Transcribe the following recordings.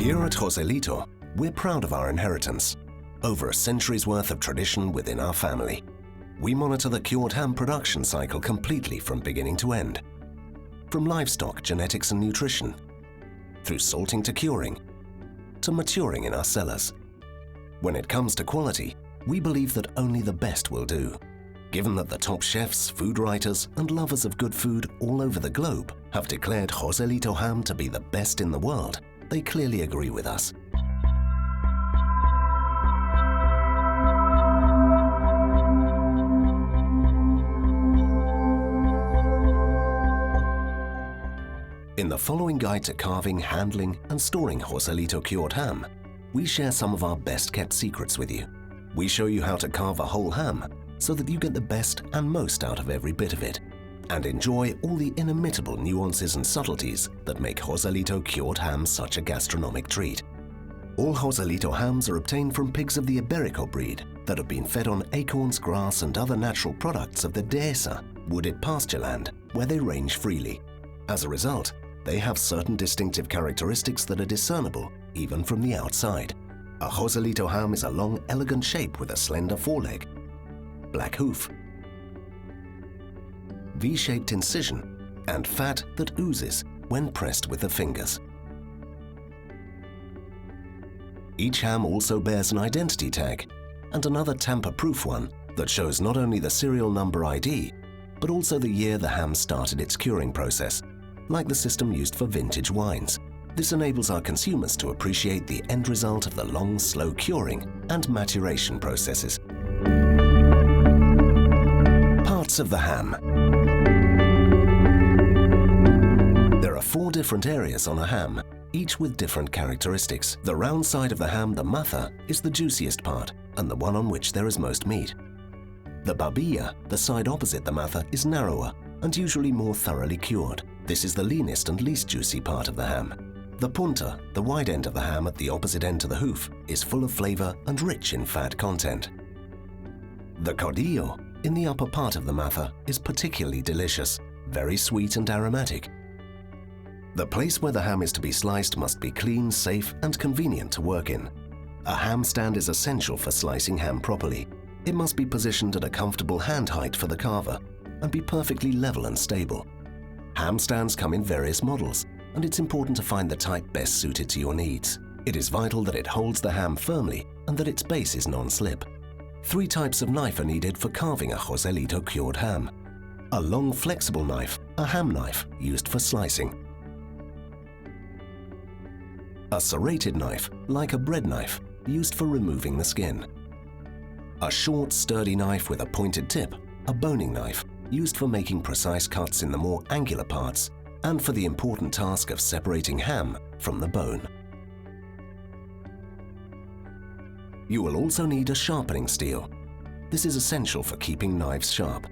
Here at Joselito, we're proud of our inheritance. Over a century's worth of tradition within our family. We monitor the cured ham production cycle completely from beginning to end. From livestock, genetics and nutrition, through salting to curing, to maturing in our cellars. When it comes to quality, we believe that only the best will do. Given that the top chefs, food writers and lovers of good food all over the globe have declared Joselito ham to be the best in the world, they clearly agree with us. In the following guide to carving, handling and storing Joselito cured ham, we share some of our best kept secrets with you. We show you how to carve a whole ham so that you get the best and most out of every bit of it, and enjoy all the inimitable nuances and subtleties that make Joselito cured ham such a gastronomic treat. All Joselito hams are obtained from pigs of the Iberico breed that have been fed on acorns, grass and other natural products of the dehesa, wooded pasture land, where they range freely. As a result, they have certain distinctive characteristics that are discernible even from the outside. A Joselito ham is a long, elegant shape with a slender foreleg, black hoof, V-shaped incision, and fat that oozes when pressed with the fingers. Each ham also bears an identity tag and another tamper-proof one that shows not only the serial number ID, but also the year the ham started its curing process, like the system used for vintage wines. This enables our consumers to appreciate the end result of the long, slow curing and maturation processes. Parts of the ham. There are 4 different areas on a ham, each with different characteristics. The round side of the ham, the matha, is the juiciest part and the one on which there is most meat. The barbilla, the side opposite the matha, is narrower and usually more thoroughly cured. This is the leanest and least juicy part of the ham. The punta, the wide end of the ham at the opposite end to the hoof, is full of flavor and rich in fat content. The cordillo, in the upper part of the matha, is particularly delicious, very sweet and aromatic. The place where the ham is to be sliced must be clean, safe and convenient to work in. A ham stand is essential for slicing ham properly. It must be positioned at a comfortable hand height for the carver and be perfectly level and stable. Ham stands come in various models, and it's important to find the type best suited to your needs. It is vital that it holds the ham firmly and that its base is non-slip. 3 types of knife are needed for carving a Joselito cured ham. A long flexible knife, a ham knife used for slicing. A serrated knife, like a bread knife, used for removing the skin. A short, sturdy knife with a pointed tip, a boning knife, used for making precise cuts in the more angular parts and for the important task of separating ham from the bone. You will also need a sharpening steel. This is essential for keeping knives sharp.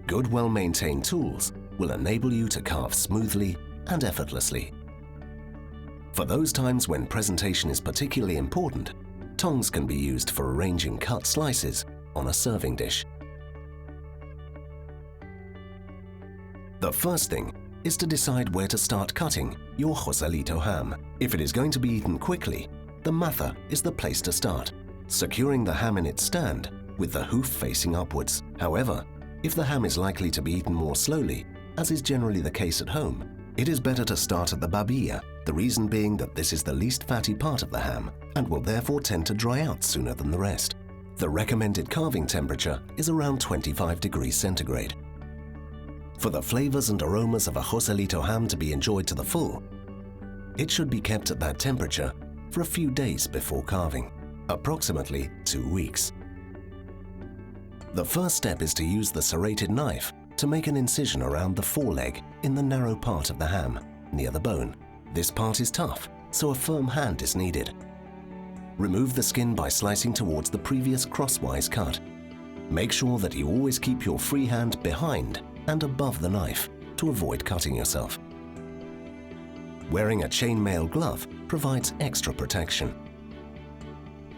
Good, well-maintained tools will enable you to carve smoothly and effortlessly. For those times when presentation is particularly important, tongs can be used for arranging cut slices on a serving dish. The first thing is to decide where to start cutting your Joselito ham. If it is going to be eaten quickly, the matha is the place to start, securing the ham in its stand with the hoof facing upwards. However, if the ham is likely to be eaten more slowly, as is generally the case at home, it is better to start at the barbilla, the reason being that this is the least fatty part of the ham and will therefore tend to dry out sooner than the rest. The recommended carving temperature is around 25 degrees centigrade. For the flavors and aromas of a Joselito ham to be enjoyed to the full, it should be kept at that temperature for a few days before carving, approximately 2 weeks. The first step is to use the serrated knife to make an incision around the foreleg in the narrow part of the ham, near the bone. This part is tough, so a firm hand is needed. Remove the skin by slicing towards the previous crosswise cut. Make sure that you always keep your free hand behind and above the knife to avoid cutting yourself. Wearing a chainmail glove provides extra protection.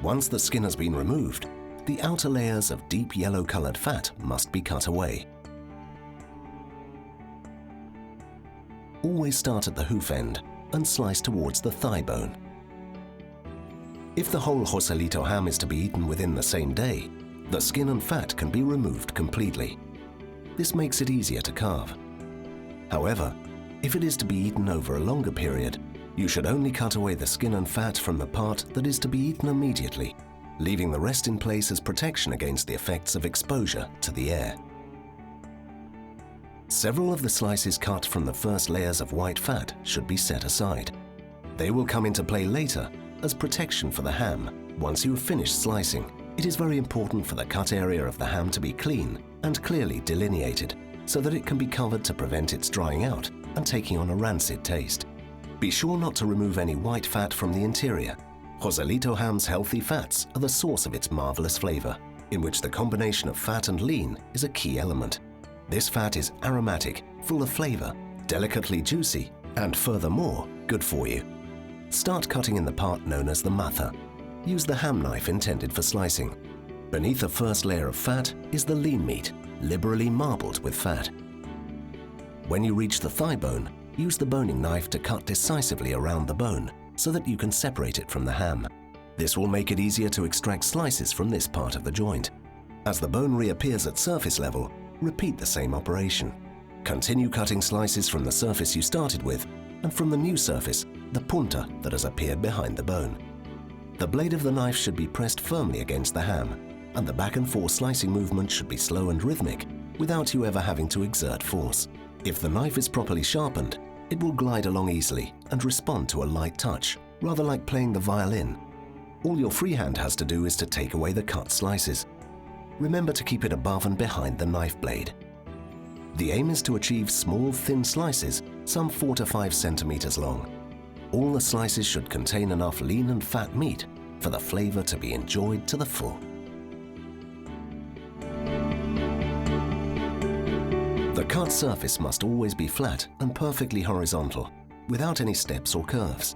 Once the skin has been removed, the outer layers of deep yellow-colored fat must be cut away. Always start at the hoof end and slice towards the thigh bone. If the whole Joselito ham is to be eaten within the same day, the skin and fat can be removed completely. This makes it easier to carve. However, if it is to be eaten over a longer period, you should only cut away the skin and fat from the part that is to be eaten immediately, leaving the rest in place as protection against the effects of exposure to the air. Several of the slices cut from the first layers of white fat should be set aside. They will come into play later as protection for the ham once you have finished slicing. It is very important for the cut area of the ham to be clean and clearly delineated so that it can be covered to prevent its drying out and taking on a rancid taste. Be sure not to remove any white fat from the interior. Joselito ham's healthy fats are the source of its marvelous flavor, in which the combination of fat and lean is a key element. This fat is aromatic, full of flavor, delicately juicy, and furthermore, good for you. Start cutting in the part known as the matha. Use the ham knife intended for slicing. Beneath the first layer of fat is the lean meat, liberally marbled with fat. When you reach the thigh bone, use the boning knife to cut decisively around the bone so that you can separate it from the ham. This will make it easier to extract slices from this part of the joint. As the bone reappears at surface level, repeat the same operation. Continue cutting slices from the surface you started with and from the new surface, the punta that has appeared behind the bone. The blade of the knife should be pressed firmly against the ham, and the back and forth slicing movement should be slow and rhythmic without you ever having to exert force. If the knife is properly sharpened, it will glide along easily and respond to a light touch, rather like playing the violin. All your freehand has to do is to take away the cut slices. Remember to keep it above and behind the knife blade. The aim is to achieve small, thin slices, some 4 to 5 centimeters long. All the slices should contain enough lean and fat meat for the flavor to be enjoyed to the full. The cut surface must always be flat and perfectly horizontal, without any steps or curves.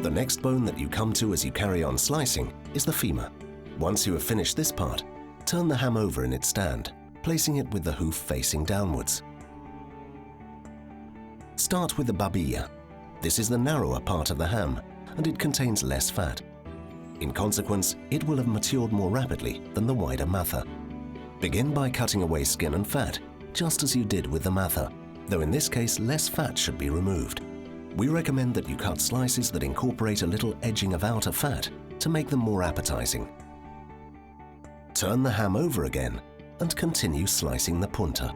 The next bone that you come to as you carry on slicing is the femur. Once you have finished this part, turn the ham over in its stand, placing it with the hoof facing downwards. Start with the babilla. This is the narrower part of the ham, and it contains less fat. In consequence, it will have matured more rapidly than the wider matha. Begin by cutting away skin and fat, just as you did with the matha, though in this case less fat should be removed. We recommend that you cut slices that incorporate a little edging of outer fat to make them more appetizing. Turn the ham over again and continue slicing the punta.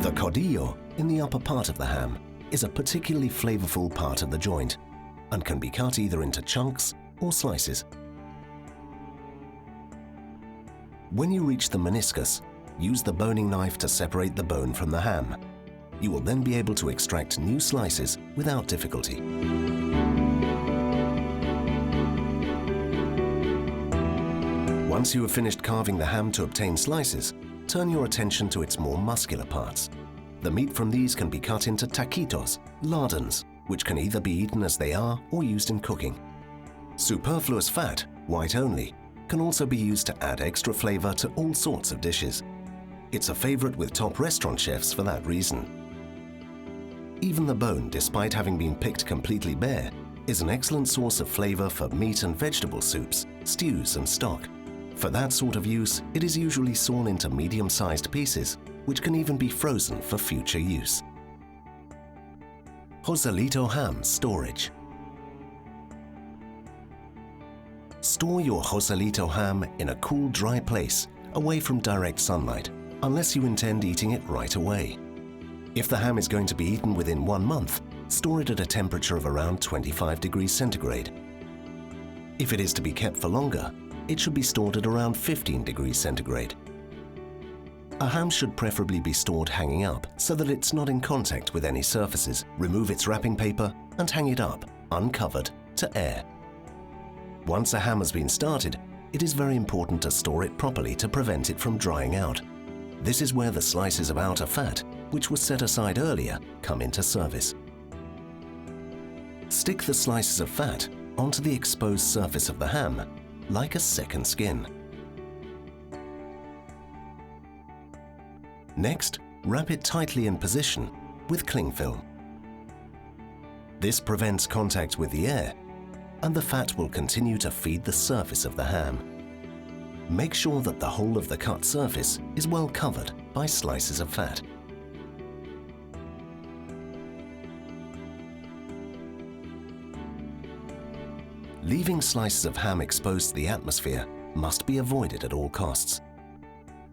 The codillo in the upper part of the ham is a particularly flavorful part of the joint and can be cut either into chunks or slices. When you reach the meniscus, use the boning knife to separate the bone from the ham. You will then be able to extract new slices without difficulty. Once you have finished carving the ham to obtain slices, turn your attention to its more muscular parts. The meat from these can be cut into taquitos, lardons, which can either be eaten as they are or used in cooking. Superfluous fat, white only, can also be used to add extra flavor to all sorts of dishes. It's a favorite with top restaurant chefs for that reason. Even the bone, despite having been picked completely bare, is an excellent source of flavor for meat and vegetable soups, stews and stock. For that sort of use, it is usually sawn into medium-sized pieces, which can even be frozen for future use. Joselito ham storage. Store your Joselito ham in a cool, dry place, away from direct sunlight, unless you intend eating it right away. If the ham is going to be eaten within 1 month, store it at a temperature of around 25 degrees centigrade. If it is to be kept for longer, it should be stored at around 15 degrees centigrade. A ham should preferably be stored hanging up so that it's not in contact with any surfaces. Remove its wrapping paper and hang it up, uncovered, to air. Once a ham has been started, it is very important to store it properly to prevent it from drying out. This is where the slices of outer fat, which was set aside earlier, come into service. Stick the slices of fat onto the exposed surface of the ham, like a second skin. Next, wrap it tightly in position with cling film. This prevents contact with the air, and the fat will continue to feed the surface of the ham. Make sure that the whole of the cut surface is well covered by slices of fat. Leaving slices of ham exposed to the atmosphere must be avoided at all costs.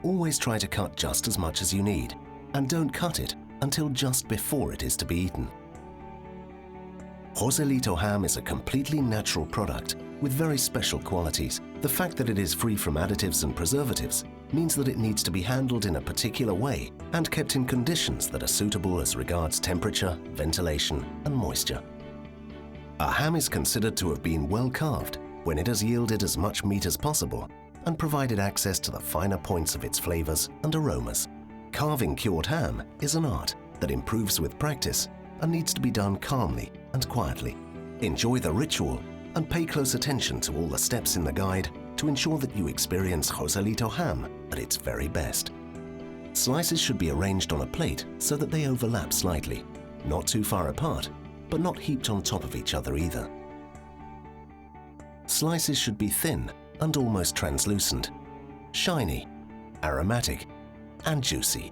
Always try to cut just as much as you need, and don't cut it until just before it is to be eaten. Joselito ham is a completely natural product with very special qualities. The fact that it is free from additives and preservatives means that it needs to be handled in a particular way and kept in conditions that are suitable as regards temperature, ventilation, and moisture. A ham is considered to have been well carved when it has yielded as much meat as possible and provided access to the finer points of its flavors and aromas. Carving cured ham is an art that improves with practice and needs to be done calmly and quietly. Enjoy the ritual and pay close attention to all the steps in the guide to ensure that you experience Joselito ham at its very best. Slices should be arranged on a plate so that they overlap slightly, not too far apart, but not heaped on top of each other either. Slices should be thin and almost translucent, shiny, aromatic, and juicy.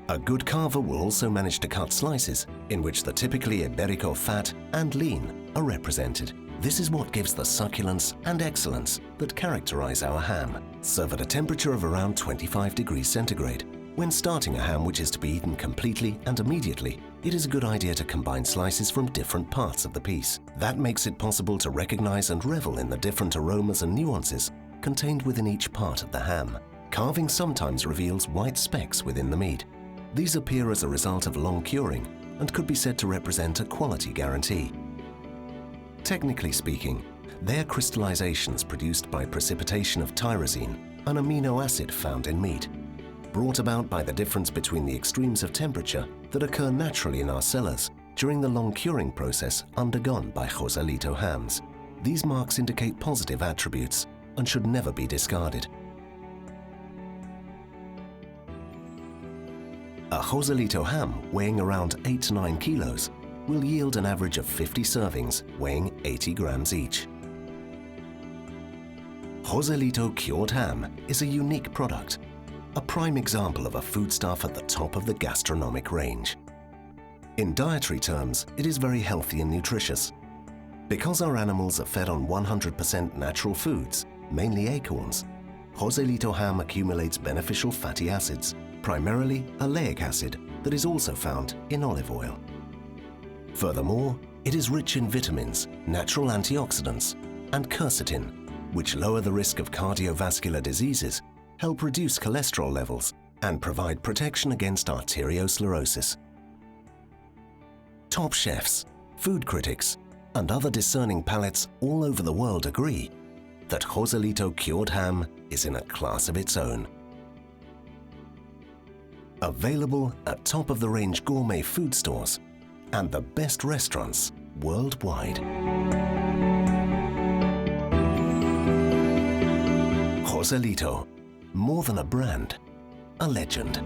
A good carver will also manage to cut slices in which the typically Iberico fat and lean are represented. This is what gives the succulence and excellence that characterize our ham. Serve at a temperature of around 25 degrees centigrade. When starting a ham which is to be eaten completely and immediately, it is a good idea to combine slices from different parts of the piece. That makes it possible to recognize and revel in the different aromas and nuances contained within each part of the ham. Carving sometimes reveals white specks within the meat. These appear as a result of long curing and could be said to represent a quality guarantee. Technically speaking, they are crystallizations produced by precipitation of tyrosine, an amino acid found in meat, brought about by the difference between the extremes of temperature that occur naturally in our cellars during the long curing process undergone by Joselito hams. These marks indicate positive attributes and should never be discarded. A Joselito ham weighing around 8 to 9 kilos will yield an average of 50 servings weighing 80 grams each. Joselito cured ham is a unique product, a prime example of a foodstuff at the top of the gastronomic range. In dietary terms, it is very healthy and nutritious. Because our animals are fed on 100% natural foods, mainly acorns, Joselito ham accumulates beneficial fatty acids, primarily oleic acid that is also found in olive oil. Furthermore, it is rich in vitamins, natural antioxidants, and quercetin, which lower the risk of cardiovascular diseases, help reduce cholesterol levels, and provide protection against arteriosclerosis. Top chefs, food critics, and other discerning palates all over the world agree that Joselito cured ham is in a class of its own. Available at top-of-the-range gourmet food stores and the best restaurants worldwide. Joselito, more than a brand, a legend.